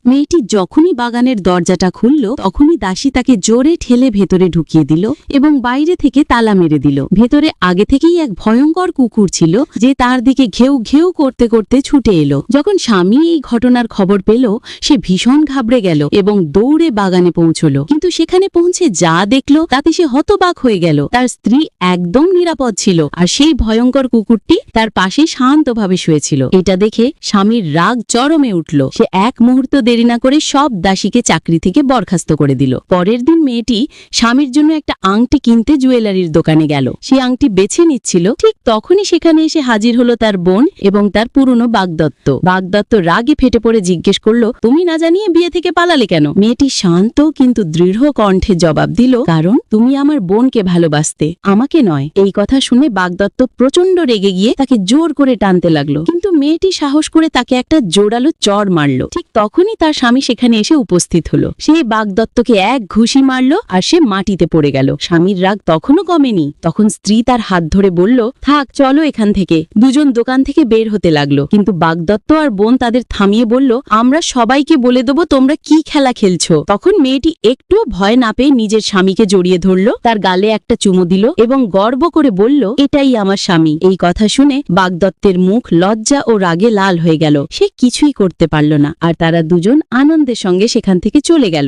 মেয়েটি যখনই বাগানের দরজাটা খুলল তখনই দাসী তাকে জোরে ঠেলে ভেতরে ঢুকিয়ে দিল এবং বাইরে থেকে তালা মেরে দিল। ভেতরে আগে থেকেই এক ভয়ঙ্কর কুকুর ছিল যে তার দিকে ঘেউ ঘেউ করতে করতে ছুটে এলো। যখন স্বামী এই ঘটনার খবর পেল সে ভীষণ ঘাবড়ে গেল এবং দৌড়ে বাগানে পৌঁছলো, কিন্তু সেখানে পৌঁছে যা দেখলো তাতে সে হতবাক হয়ে গেল। তার স্ত্রী একদম নিরাপদ ছিল আর সেই ভয়ঙ্কর কুকুরটি তার পাশে শান্তভাবে শুয়েছিল। এটা দেখে স্বামীর রাগ চরমে উঠল। সে এক মুহূর্ত দেরি না করে সব দাসীকে চাকরি থেকে বরখাস্ত করে দিল। পরের দিন মেয়েটি স্বামীর জন্য একটা আংটি কিনতে জুয়েলারির দোকানে গেল। সেই আংটি বেছে নিচ্ছিল, ঠিক তখনই সেখানে এসে হাজির হলো তার বোন এবং তার পুরনো বাগদত্ত। বাগদত্ত রাগে ফেটে পড়ে জিজ্ঞেস করলো, তুমি না জানিয়ে বিয়ে থেকে পালালে কেন? মেয়েটি শান্ত কিন্তু দৃঢ় কণ্ঠে জবাব দিল, কারণ তুমি আমার বোনকে ভালোবাসতে, আমাকে নয়। এই কথা শুনে বাগদত্ত প্রচন্ড রেগে গিয়ে তাকে জোর করে টানতে লাগলো, কিন্তু মেয়েটি সাহস করে তাকে একটা জোরালো চড় মারল। ঠিক তখনই তার স্বামী সেখানে এসে উপস্থিত হলো। সে বাগদত্তকে এক ঘুষি মারল আর সে মাটিতে পড়ে গেল। স্বামীর রাগ তখনও কমেনি। তখন স্ত্রী তার হাত ধরে বলল, থাক, চলো এখান থেকে। দুজন দোকান থেকে বের হতে লাগলো, কিন্তু বাগদত্ত আর বোন তাদের থামিয়ে বলল, আমরা সবাইকে বলে দেবো তোমরা কি খেলা খেলছো। তখন মেয়েটি একটুও ভয় না পেয়ে নিজের স্বামীকে জড়িয়ে ধরলো, তার গালে একটা চুমু দিল এবং গর্ব করে বলল, এটাই আমার স্বামী। এই কথা শুনে বাগদত্তের মুখ লজ্জা ও রাগে লাল হয়ে গেল। সে কিছুই করতে পারল না আর তারা দুজন আনন্দের সঙ্গে সেখান থেকে চলে গেল।